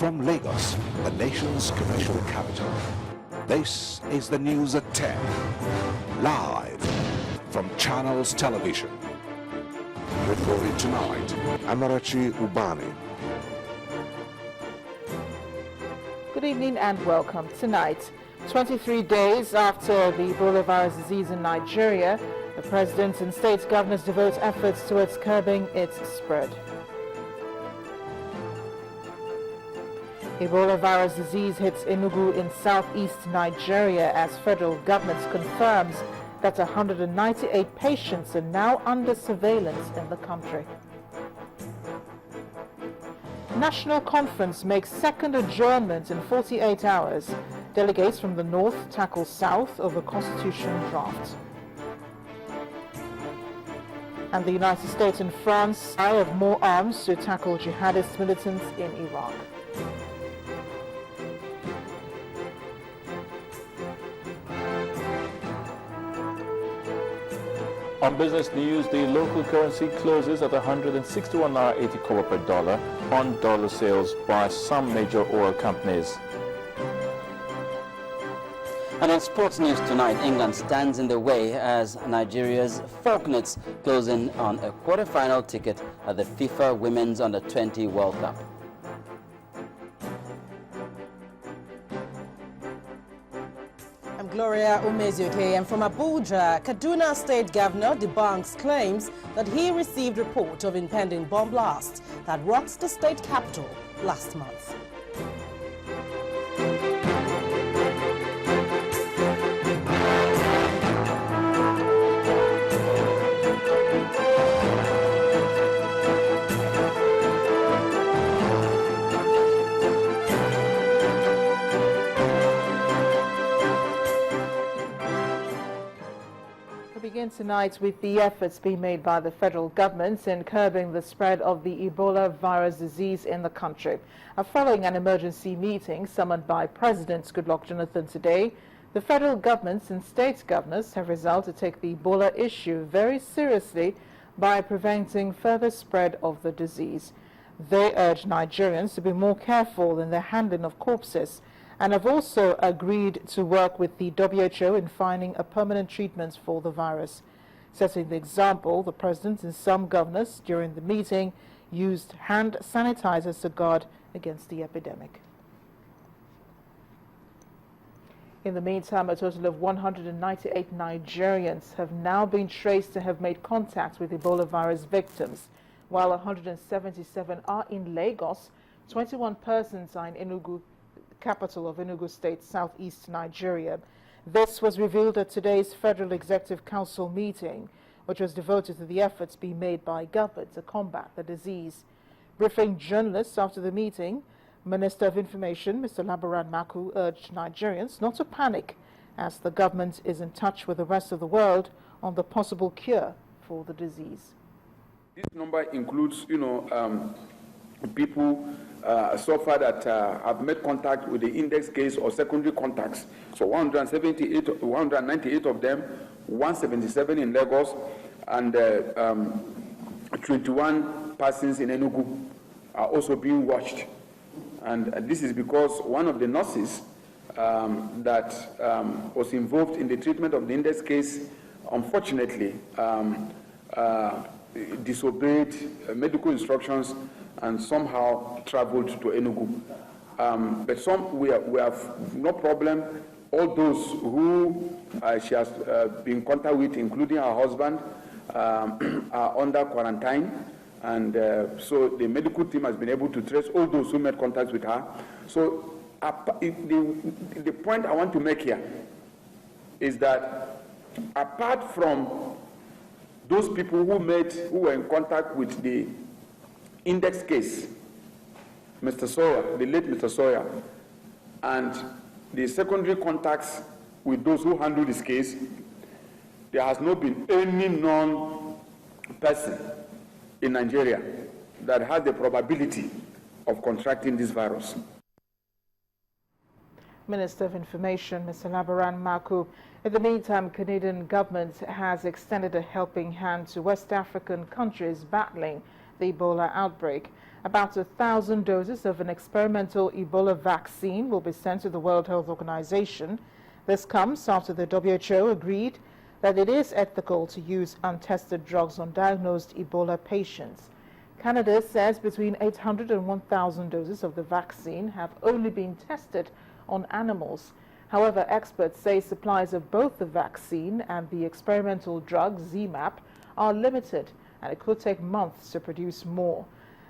From Lagos, the nation's commercial capital, this is the news at 10, live from Channels Television. Reporting tonight, Amarachi Ubani. Good evening and welcome. Tonight, 23 days after the Ebola virus disease in Nigeria, the president and state governors devote efforts towards curbing its spread. Ebola virus disease hits Enugu in southeast Nigeria as federal government confirms that 198 patients are now under surveillance in the country. National Conference makes second adjournment in 48 hours. Delegates from the north tackle south over constitution draft. And the United States and France have more arms to tackle jihadist militants in Iraq. On business news, the local currency closes at 161 naira 80 kobo per dollar on dollar sales by some major oil companies. And on sports news tonight, England stands in the way as Nigeria's Falconets close in on a quarter-final ticket at the FIFA Women's Under-20 World Cup. I'm Gloria Umezioke, and from Abuja, Kaduna State Governor debunks claims that he received report of impending bomb blast that rocked the state capital last month. Begin tonight with the efforts being made by the federal government in curbing the spread of the Ebola virus disease in the country. Following an emergency meeting summoned by President Goodluck Jonathan today, the federal governments and state governors have resolved to take the Ebola issue very seriously by preventing further spread of the disease. They urge Nigerians to be more careful in their handling of corpses and have also agreed to work with the WHO in finding a permanent treatment for the virus. Setting the example, the president and some governors during the meeting used hand sanitizers to guard against the epidemic. In the meantime, a total of 198 Nigerians have now been traced to have made contact with Ebola virus victims, while 177 are in Lagos. 21 persons are in Enugu, capital of Enugu State, southeast Nigeria. This was revealed at today's Federal Executive Council meeting, which was devoted to the efforts being made by government to combat the disease. Briefing journalists after the meeting, Minister of Information, Mr. Labaran Maku, urged Nigerians not to panic as the government is in touch with the rest of the world on the possible cure for the disease. This number includes, people so far that have made contact with the index case or secondary contacts. So 198 of them, 177 in Lagos, and 21 persons in Enugu are also being watched. And this is because one of the nurses that was involved in the treatment of the index case, unfortunately, disobeyed medical instructions and somehow traveled to Enugu. But we have no problem. All those who she has been in contact with, including her husband, are under quarantine. And so the medical team has been able to trace all those who made contact with her. So the point I want to make here is that apart from those people who were in contact with the index case, Mr. Sawyer, the late Mr. Sawyer, and the secondary contacts with those who handled this case, there has not been any known person in Nigeria that has the probability of contracting this virus. Minister of Information, Mr. Labaran Maku. In the meantime, Canadian government has extended a helping hand to West African countries battling the Ebola outbreak. About 1,000 doses of an experimental Ebola vaccine will be sent to the World Health Organization. This comes after the WHO agreed that it is ethical to use untested drugs on diagnosed Ebola patients. Canada says between 800 and 1,000 doses of the vaccine have only been tested on animals. However, experts say supplies of both the vaccine and the experimental drug ZMapp are limited, and it could take months to produce more.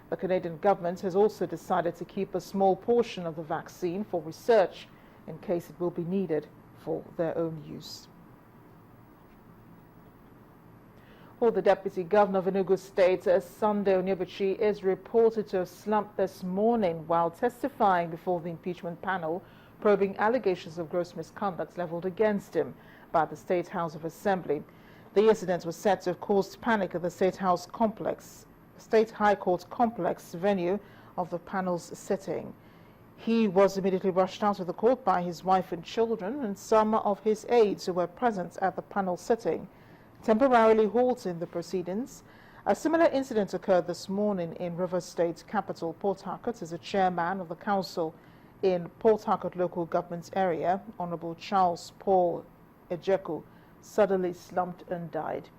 The Canadian government has also decided to keep a small portion of the vaccine for research in case it will be needed for their own use. Well, the Deputy Governor of Enugu State, Sunday Onyebuchi, is reported to have slumped this morning while testifying before the impeachment panel probing allegations of gross misconduct leveled against him by the State House of Assembly. The incident was said to have caused panic at the State High Court complex venue of the panel's sitting. He was immediately rushed out of the court by his wife and children and some of his aides who were present at the panel sitting, temporarily halting the proceedings. A similar incident occurred this morning in Rivers State capital Port Harcourt as a chairman of the council in Port Harcourt local government area, Honorable Charles Paul Ejeku, suddenly slumped and died.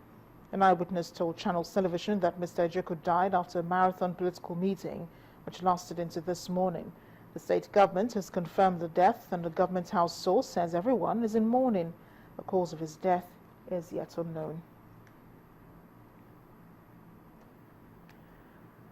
An eyewitness told Channels Television that Mr. Ejeku died after a marathon political meeting which lasted into this morning. The state government has confirmed the death, and the government house source says everyone is in mourning. The cause of his death is yet unknown.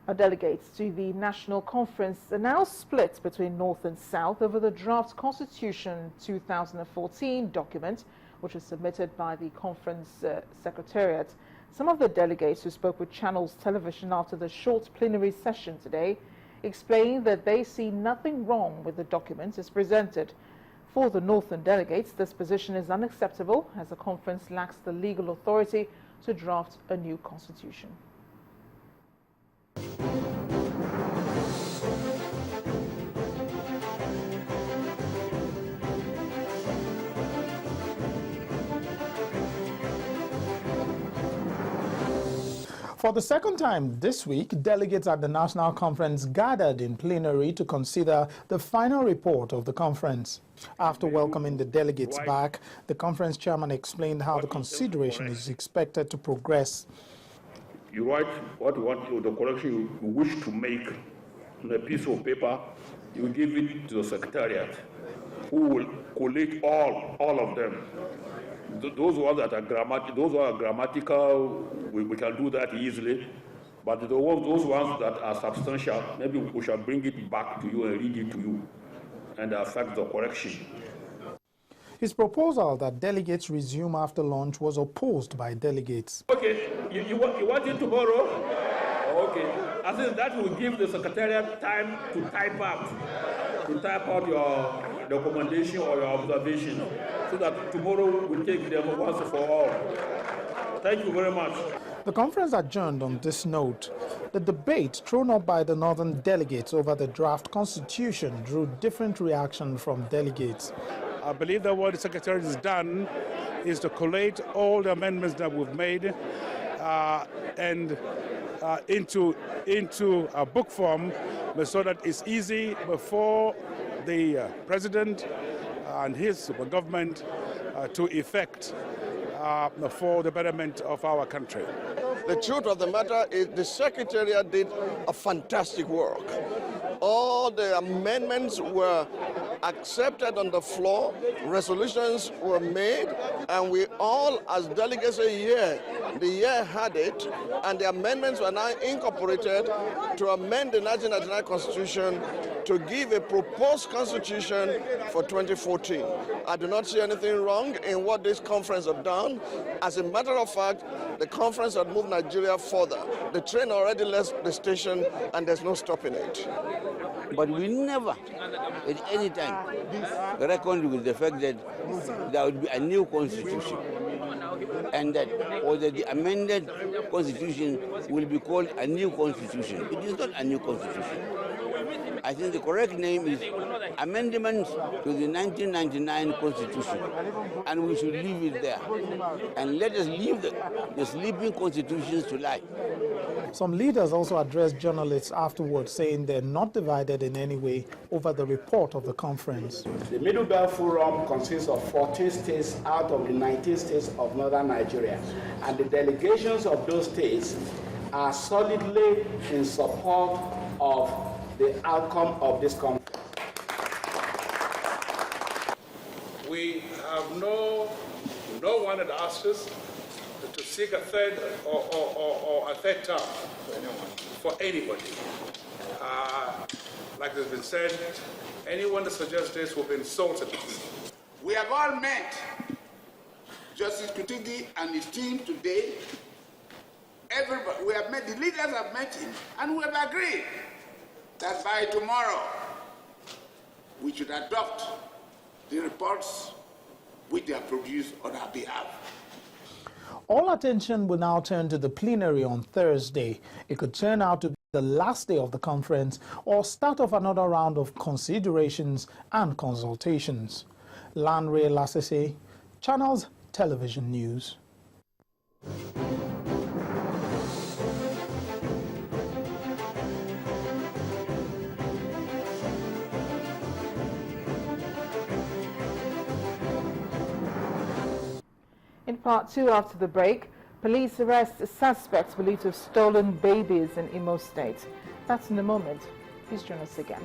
Our delegates to the National Conference are now split between North and South over the draft Constitution 2014 document, which was submitted by the conference secretariat. Some of the delegates who spoke with Channels Television after the short plenary session today explained that they see nothing wrong with the document as presented. For the Northern delegates, this position is unacceptable as the conference lacks the legal authority to draft a new constitution. For the second time this week, delegates at the National Conference gathered in plenary to consider the final report of the conference. After welcoming the delegates back, the conference chairman explained how the consideration is expected to progress. You write what you want, the correction you wish to make on a piece of paper, you give it to the secretariat, who will collate all of them. Those ones that are grammatical, we can do that easily. But those ones that are substantial, maybe we shall bring it back to you and read it to you and affect the correction. His proposal that delegates resume after lunch was opposed by delegates. Okay, you want it tomorrow? Okay. I think that will give the secretariat time to type out your recommendation or your observation, so that tomorrow we take them once for all. Thank you very much. The conference adjourned on this note. The debate thrown up by the Northern delegates over the draft constitution drew different reactions from delegates. I believe that what the Secretary has done is to collate all the amendments that we've made into a book form so that it's easy before the President and his government to effect for the betterment of our country. The truth of the matter is the Secretariat did a fantastic work. All the amendments were accepted on the floor, resolutions were made, and we all, as delegates the year had it, and the amendments were now incorporated to amend the 1999 Constitution to give a proposed constitution for 2014. I do not see anything wrong in what this conference have done. As a matter of fact, the conference had moved Nigeria further. The train already left the station and there's no stopping it. But we never, at any time, reckoned with the fact that there would be a new constitution, and that the amended constitution will be called a new constitution. It is not a new constitution. I think the correct name is Amendments to the 1999 Constitution, and we should leave it there. And let us leave the sleeping constitutions to lie. Some leaders also addressed journalists afterwards, saying they're not divided in any way over the report of the conference. The Middle Belt Forum consists of 14 states out of the 19 states of northern Nigeria, and the delegations of those states are solidly in support of the outcome of this conference. We have no one that asks us to seek a third or a third term for anybody. Like has been said, anyone that suggests this will be insulted. We have all met Justice Kutigi and his team today. Everybody, we have met, the leaders have met him, and we have agreed that by tomorrow we should adopt the reports which they have produced on our behalf. All attention will now turn to the plenary on Thursday. It could turn out to be the last day of the conference or start of another round of considerations and consultations. Lanre Lasese, Channels Television News. In part two, after the break, police arrest suspects believed to have stolen babies in Imo State. That's in a moment. Please join us again.